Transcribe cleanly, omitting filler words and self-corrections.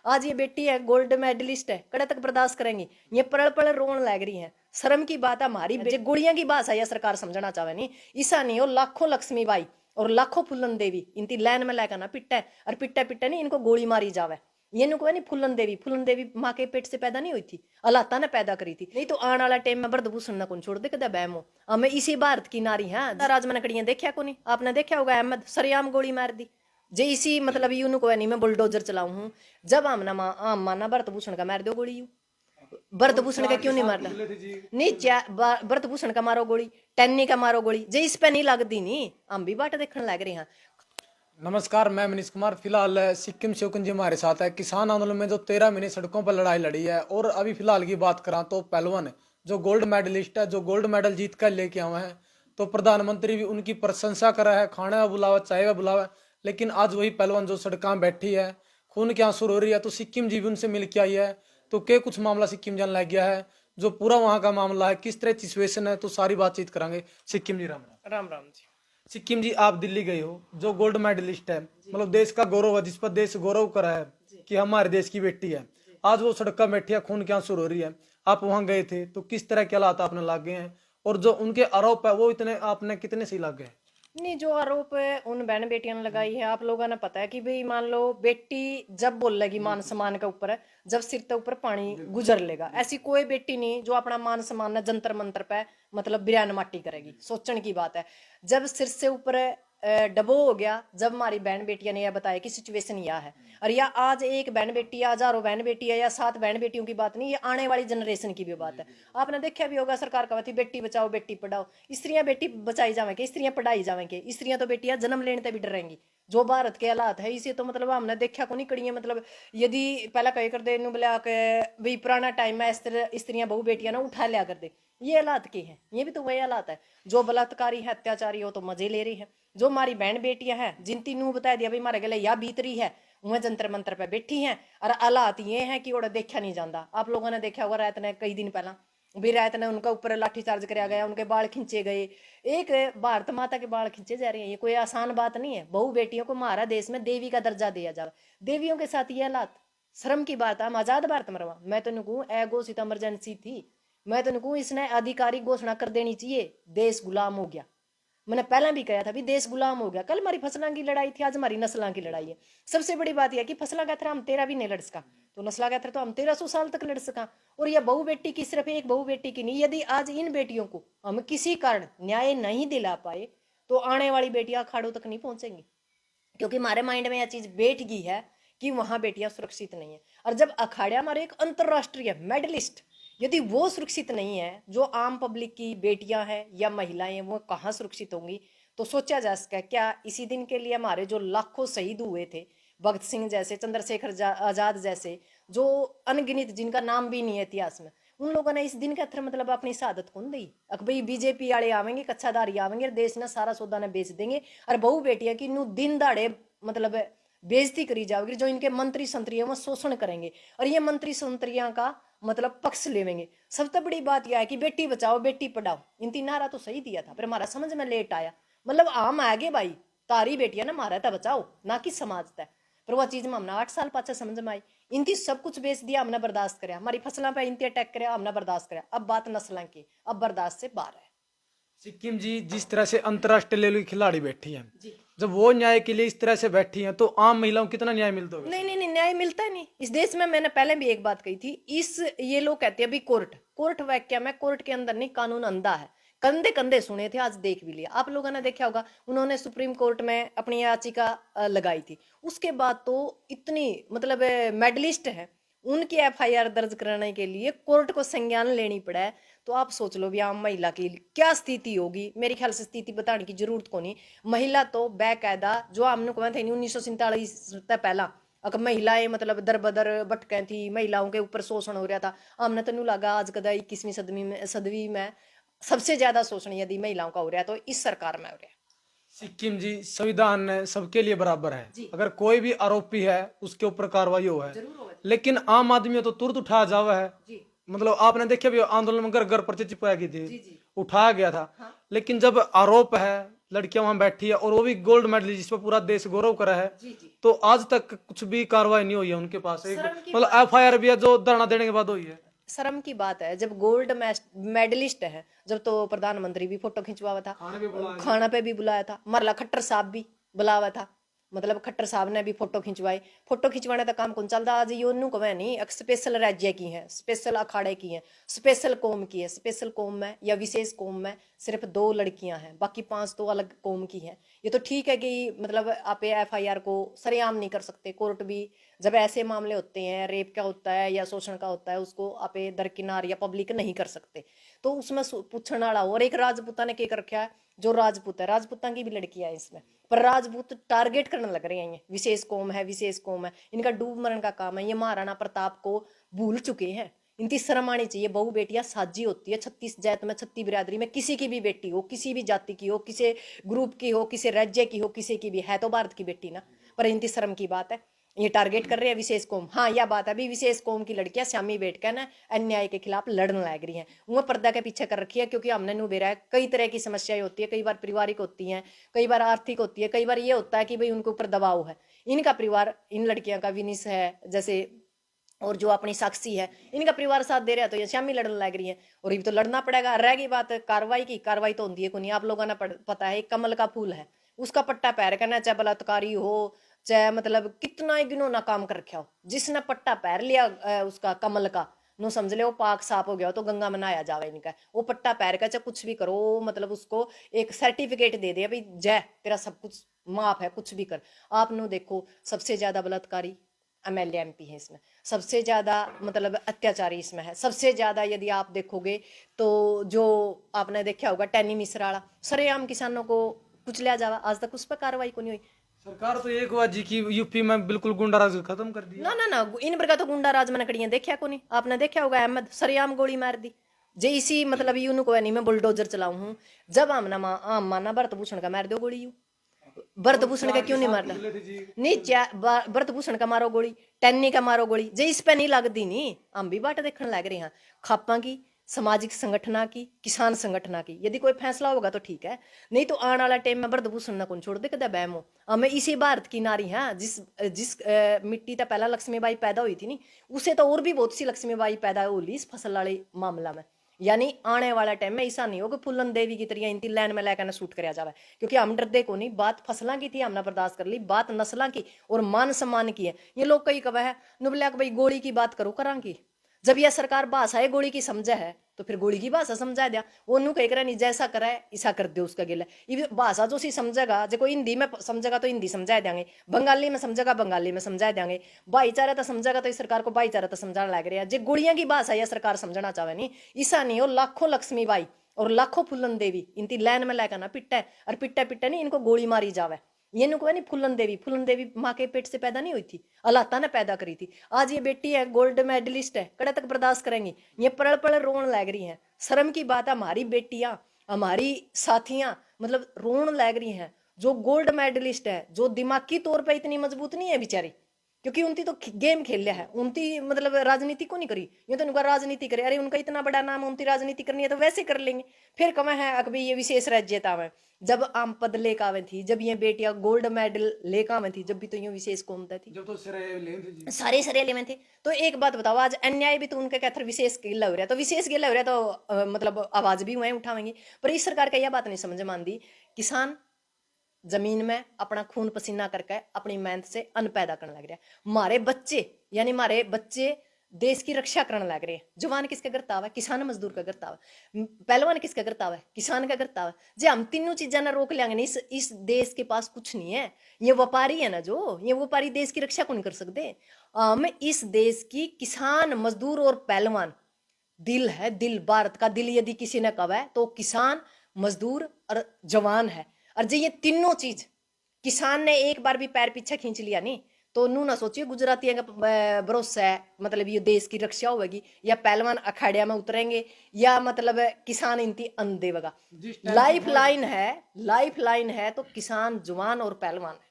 आज ये बेटी है, गोल्ड मेडलिस्ट है, कड़े तक बर्दाश्त करेंगी? ये पड़ पड़ रोन लग रही है। शर्म की बात है हमारी गुड़िया की भाषा यह सरकार समझना चाहे नहीं। ईसा नहीं हो लाखों लक्ष्मी बाई और लाखों फुलन देवी इनकी लाइन में लेकर ना पिट्टा है, और पिट्टा पिट्टा नहीं इनको गोली मारी जावे। ये नुको है नहीं, फुलन देवी माँ के पेट से पैदा नहीं हुई थी, अल्लाह ने पैदा करी थी। नहीं तो आने वाला टाइम में ब्रदभूषण ना कौन छोड़ दे कदा बैमो। हमें इसी भारत की नारी है, राज मैंने कड़ियां देखा को नहीं, आपने देखा होगा अहमद सरेआम गोली मार दी। जे इसी मतलब यूं को नहीं मैं बुलडोजर चलाऊं हूं, जब हमने माना भरतभूषण का मार दो गोली, यू भरतभूषण का क्यों नहीं मारता? नहीं भरतभूषण का मारो गोली, टैनी का मारो गोली, जे इस पे नहीं लगती नहीं हम भी बाट देखने लग रहे हैं। नमस्कार, मैं मनीष कुमार। फिलहाल सिक्किम से जी हमारे साथ है। किसान आंदोलन में जो 13 महीने सड़कों पर लड़ाई लड़ी है, और अभी फिलहाल की बात करा तो पहलवान जो गोल्ड मेडलिस्ट है, जो गोल्ड मेडल जीत कर लेके आए हैं, तो प्रधानमंत्री भी उनकी प्रशंसा करा है, खाने का बुलावा, चाय का बुलावा। लेकिन आज वही पहलवान जो सड़कों बैठी है, खून के आंसू रो रही है, तो सिक्किम जी भी उनसे मिल के आई है। तो क्या कुछ मामला सिक्किम जान लग गया है, जो पूरा वहाँ का मामला है, किस तरह सिचुएशन है, तो सारी बातचीत करेंगे। सिक्किम जी राम राम राम जी। सिक्किम जी, आप दिल्ली गए हो, जो गोल्ड मेडलिस्ट है, मतलब देश का गौरव है, जिस पर देश गौरव करा है कि हमारे देश की बेटी है, आज वो सड़क पर बैठी है, खून के आंसू रो रही है। आप वहां गए थे तो किस तरह के हालात आपने लागे हैं, और जो उनके आरोप है वो इतने आपने कितने सही लागे हैं? नहीं, जो आरोप है उन बहन बेटियों ने लगाई है, आप लोगों ने पता है कि भाई मान लो बेटी जब बोल लेगी मान सम्मान के ऊपर है, जब सिर के ऊपर पानी गुजर लेगा, ऐसी कोई बेटी नहीं जो अपना मान सम्मान है जंतर मंतर पे मतलब बिरयान माटी करेगी। सोचने की बात है, जब सिर से ऊपर डबो हो गया, जब हमारी बहन बेटियां ने यह बताया कि सिचुएशन यह है, और या आज एक बहन बेटी या हजारों बहन बेटी है या 7 बहन बेटियों की बात नहीं, ये आने वाली जनरेशन की भी बात है। आपने देखा भी होगा सरकार का थी बेटी बचाओ बेटी पढ़ाओ, स्त्रियां बेटी बचाई जावेंगे, स्त्रियां पढ़ाई जावेंगे, स्त्रियां तो बेटियां जन्म लेने से भी डरेंगी। जो भारत के हालात है इसे तो मतलब हमने देखा को नहीं कड़ी, मतलब यदि पहला कहे कर दे बुला के भाई पुराना टाइम में स्त्रियां बहु बेटियां ना उठा लिया कर दे, ये हालात के हैं, ये भी तो वही हालात है। जो बलात्कारी है अत्याचारी हो तो मजे ले रही है, जो हमारी बहन बेटियां हैं जिनती नू बता दिया भाई हमारे गले या बीत रही है, वह जंतर मंत्र पे बैठी हैं, और हालात ये हैं कि वो देखा नहीं जाता। आप लोगों ने देखा होगा रात ने कई दिन पहला भी रात ने उनका ऊपर लाठीचार्ज कराया गया, उनके बाल खींचे गए। एक भारत माता के बाल खींचे जा रहे हैं, ये कोई आसान बात नहीं है। बहु बेटियों को हमारा देश में देवी का दर्जा दिया जाए, देवियों के साथ ये हालात, शर्म की बात है। हम आजाद भारत में रहा, मैं तो कहूँ ए घोषित इमरजेंसी थी, मैं तो कहूँ इसने आधिकारिक घोषणा कर देनी चाहिए, देश गुलाम हो गया। मैंने पहले भी कहा था भी देश गुलाम हो गया। कल हमारी फसलों की लड़ाई थी, आज हमारी नस्लों की लड़ाई है। सबसे बड़ी बात यह कि फसलों का हम 13 भी नहीं लड़ सका, तो नस्ला का तो हम 1300 साल तक लड़ सका। और यह बहु बेटी की सिर्फ एक बहु बेटी की नहीं, यदि आज इन बेटियों को हम किसी कारण न्याय नहीं दिला पाए तो आने वाली बेटियां अखाड़ों तक नहीं पहुंचेंगी, क्योंकि हमारे माइंड में यह चीज बैठ गई है कि वहां बेटियां सुरक्षित नहीं है। और जब अखाड़े हमारे एक अंतरराष्ट्रीय मेडलिस्ट यदि वो सुरक्षित नहीं है, जो आम पब्लिक की बेटियां हैं या महिलाएं हैं वो कहाँ सुरक्षित होंगी? तो सोचा जा सके क्या इसी दिन के लिए हमारे जो लाखों शहीद हुए थे, भगत सिंह जैसे, चंद्रशेखर आजाद जैसे, जो अनगिनत जिनका नाम भी नहीं है इतिहास में, उन लोगों ने इस दिन के अंदर मतलब अपनी शहादत कौन दी? भाई बीजेपी वाले आवेंगे, कच्छाधारी आवेंगे, देश ने सारा सौदा ने बेच देंगे, और बहु बेटियां की नू दिन दाड़े मतलब बेइज्जती करी जाएगी। जो इनके मंत्री संतरी है वो शोषण करेंगे, और ये मंत्री संतरियां का मतलब पक्ष लेवेंगे। सबसे बड़ी बात यह है कि बेटी बचाओ बेटी पढ़ाओ, इन नारा तो सही दिया था, पर हमारा समझ में लेट आया। मतलब आम आगे भाई तारी बेटियां ना मारा था बचाओ, ना कि समाज तय, पर वह चीज में हमने 8 साल पाछे समझ में आई। इनकी सब कुछ बेच दिया, हमने बर्दाश्त कराया, हमारी फसलों पर इनती अटैक कराया, हमने बर्दाश्त कराया। अब बात नस्लों की, अब बर्दाश्त से बाहर है। सिक्किम जी, जिस तरह से अंतर्राष्ट्रीय लेवल की खिलाड़ी बैठी हैं, जब वो न्याय के लिए इस तरह से बैठी हैं, तो आम महिलाओं को कितना न्याय मिलता होगा? नहीं नहीं नहीं, न्याय मिलता है नहीं इस देश में। मैंने पहले भी एक बात कही थी, इस ये लोग कहते हैं अभी कोर्ट वाक्य में, कोर्ट के अंदर नहीं, कानून अंधा है। कंधे कंधे सुने थे, आज देख भी लिया। आप लोगों ने देखा होगा उन्होंने सुप्रीम कोर्ट में अपनी याचिका लगाई थी, उसके बाद तो इतनी मतलब मेडलिस्ट है, उनकी एफआईआर दर्ज कराने के लिए कोर्ट को संज्ञान लेनी पड़ा है। तो आप सोच लो भी आम महिला की क्या स्थिति होगी। मेरे ख्याल से स्थिति बताने की जरूरत को नहीं, महिला तो बाकायदा जो हमने कहा था 1947 से पहला अगर महिलाएं मतलब दर बदर भटके थी, महिलाओं के ऊपर शोषण हो रहा था। हमने तो लगा आज कदा 21वीं सदी में सबसे ज्यादा शोषण यदि महिलाओं का हो रहा है तो इस सरकार में हो रहा है। सिक्किम जी, संविधान सबके लिए बराबर है, अगर कोई भी आरोपी है उसके ऊपर कार्रवाई हो है, लेकिन आम आदमी तो तुरंत उठाया जावा है। मतलब आपने देखा भी आंदोलन में घर घर पर्चे चिपकाया गई थी, उठाया गया था। हाँ। लेकिन जब आरोप है लड़कियां वहां बैठी है और वो भी गोल्ड मेडल जिस पर पूरा देश गौरव करा है। जी जी। तो आज तक कुछ भी कार्रवाई नहीं हुई है उनके पास, एक शर्म की मतलब एफआईआर भी है जो धरना देने के बाद हुई है। शर्म की बात है, जब गोल्ड मेडलिस्ट है, जब तो प्रधानमंत्री भी फोटो खिंचवाया था, खाना पे भी बुलाया था, मरला खट्टर साहब भी बुलावा था, मतलब खट्टर साहब ने भी फोटो खिंचवाई। फोटो खिंचवाने का काम कौन चलता आज योनू को मैं नहीं, एक स्पेशल राज्य की है, स्पेशल अखाड़े की है, स्पेशल कौम की है। स्पेशल कौम में या विशेष कौम में सिर्फ 2 लड़कियां हैं, बाकी 5 तो अलग कौम की हैं। ये तो ठीक है कि मतलब आप एफआईआर को सरेआम नहीं कर सकते, कोर्ट भी जब ऐसे मामले होते हैं, रेप का होता है या शोषण का होता है, उसको आप दरकिनार या पब्लिक नहीं कर सकते। तो उसमें पूछने वाला हो। और एक राजपूता ने क्या कर रखा है, जो राजपूत है, राजपूता की भी लड़कियां है इसमें, पर राजपूत टारगेट करने लग रहे हैं। ये विशेष कौम है, विशेष कौम है, इनका डूब मरण का काम है। ये महाराणा प्रताप को भूल चुके हैं। इनकी शर्म आनी चाहिए। बहु बेटियां साझी होती है 36 जात में, 36 बिरादरी में, किसी की भी बेटी हो, किसी भी जाति की हो, किसी ग्रुप की हो, किसी राज्य की हो, किसी की भी है तो भारत की बेटी ना। पर इनकी शर्म की बात है, ये टारगेट कर रहे हैं विशेष कौम। हाँ, यह बात है, अभी विशेष कौम की लड़कियां शामी बैठ कर ना अन्याय के खिलाफ लड़ने लग रही हैं। वो पर्दा के पीछे कर रखी है, क्योंकि हमने नुबेरा है, कई तरह की समस्याएं होती है, कई बार पारिवारिक होती हैं, कई बार आर्थिक होती है, कई बार ये होता है कि भाई उनके ऊपर दबाव है। इनका परिवार, इन लड़कियों का विनिस है जैसे, और जो अपनी साक्षी है, इनका परिवार साथ दे रहा है, तो ये शामी लड़ने लग रही है। और ये तो लड़ना पड़ेगा। रह गई बात कार्रवाई की, कार्रवाई तो होती है को नहीं। आप लोगों ने पता है, एक कमल का फूल है, उसका पट्टा पैर करना, चाहे बलात्कारी हो, चाहे मतलब कितना ही घिनौना काम कर रखा हो, जिसने पट्टा पैर लिया उसका कमल का, नो समझ ले वो पाक साफ हो गया, तो गंगा में नहाया जावे इनका। वो पट्टा पैर का चाहे कुछ भी करो, मतलब उसको एक सर्टिफिकेट दे दे भाई जय तेरा सब कुछ माफ है, कुछ भी कर। आप नो देखो, सबसे ज्यादा बलात्कारी एमएलए एमपी है इसमें, सबसे ज्यादा मतलब अत्याचारी इसमें है, सबसे ज्यादा यदि आप देखोगे तो जो आपने देखा होगा टैनी मिश्राला, सरेआम किसानों को कुछ लिया जावा, आज तक उस पर कार्रवाई को नहीं हुई। सरकार तो एक बार जी की यूपी में बिल्कुल गुंडाराज खत्म कर दिया। ना ना ना, इन प्रकार तो गुंडा राज मैंने कड़ी देखा को नहीं। आपने देखा होगा अहमद सरेआम गोली मार दी, जे इसी मतलब यूं को नहीं मैं बुलडोजर चलाऊ हूं, जब हम ना आम माना भरत भूषण का मार दो गोली, यू भरत भूषण का क्यों नहीं मारता? नहीं, भरत भूषण का मारो गोली, टैनी का मारो गोली, जे इस पे नहीं लगती नहीं। हम भी बाट देखने लग रहे हैं खापा की, सामाजिक संगठना की, किसान संगठना की। यदि कोई फैसला होगा तो ठीक है, नहीं तो आने वाला टाइम में भरत भूषण ना कौन छोड़ दे कदा बैमो। हमें इसी भारत की नारी है, जिस जिस मिट्टी तक पहला लक्ष्मीबाई पैदा हुई थी नहीं, उसे तो और भी बहुत सी लक्ष्मीबाई पैदा होली इस फसल वाले मामला में। यानी आने वाला टाइम में ऐसा नहीं होगा फुलन देवी की तरह इनती लाइन में लेकर शूट कराया जाए, क्योंकि हम डरते को नहीं। बात फसलों की थी, हमने बर्दाश्त कर ली, बात नस्लों की और मान सम्मान की है। ये लोग कई कब है नुबलिया भाई गोली की बात करो करा की, जब यह सरकार भाषा है गोली की समझा है तो फिर गोली की भाषा समझा दिया। वो नु कह रहा नहीं जैसा करा है ऐसा कर दो उसका गिला। ये भाषा जो सी समझेगा, जो कोई हिंदी में समझेगा तो हिंदी समझा देंगे, बंगाली में समझेगा बंगाली में समझा देंगे, भाईचारा तो समझेगा तो इस सरकार को भाईचारा तो समझाने लग रहा है। जो गोलियां की भाषा यह सरकार समझना चाहे नहीं, ऐसा नहीं हो लाखों लक्ष्मीबाई और लाखों फुलन देवी इनती लाइन में लेकर ना पिट्टा है, और पिट्टा पिट्टा नहीं इनको गोली मारी जावे। ये नुको नहीं, फुलन देवी माँ के पेट से पैदा नहीं हुई थी, अल्लाह ने पैदा करी थी। आज ये बेटी है, गोल्ड मेडलिस्ट है, कड़े तक बर्दाश्त करेंगी? ये पड़ पड़ रोन लग रही हैं। शर्म की बात है, हमारी बेटियां, हमारी साथियां मतलब रोन लग रही हैं, जो गोल्ड मेडलिस्ट है, जो दिमागी तौर पर इतनी मजबूत नहीं है बेचारी, क्योंकि उनकी तो गेम खेल लिया है, उनकी मतलब राजनीति को नहीं करी। ये तो उनका राजनीति करे, अरे उनका इतना बड़ा नाम, उनकी राजनीति करनी है तो वैसे कर लेंगे। फिर कमें है अकबी ये विशेष राज्यता में, जब आम पद लेकर आवे थी, जब ये बेटियां गोल्ड मेडल लेकर आवे थी, जब भी तो ये विशेष कौमता थी, जब तो सारे सरेले में थे। तो एक बात बताओ, आज अन्याय भी तो उनके कहते विशेष गिला हो रहा है, तो विशेष गिला हो रहा है तो मतलब आवाज भी वहीं उठावेंगे। पर इस सरकार का यह बात नहीं समझ मान दी, किसान जमीन में अपना खून पसीना करके अपनी मेहनत से अन्न पैदा करने लग रहा है। मारे बच्चे यानी मारे बच्चे देश की रक्षा करने लग रहे हैं। जवान किसका करताव है? किसान मजदूर का करताव है। पहलवान किसका करताव है? किसान का करताव है। जे हम तीनों चीजें ना रोक लेंगे नहीं, इस देश के पास कुछ नहीं है। ये व्यापारी है ना, जो ये व्यापारी देश की रक्षा को नहीं कर सकते। हम इस देश की किसान मजदूर और पहलवान दिल है, दिल भारत का दिल यदि किसी ने कहा है तो किसान मजदूर और जवान है। और जो ये तीनों चीज किसान ने एक बार भी पैर पीछे खींच लिया नहीं, तो नू ना सोचिए गुजराती का भरोसा है मतलब ये देश की रक्षा होगी, या पहलवान अखाड़िया में उतरेंगे, या मतलब किसान इनती अन्न देगा। लाइफ लाइन है, लाइफ लाइन है तो किसान, जवान और पहलवान है।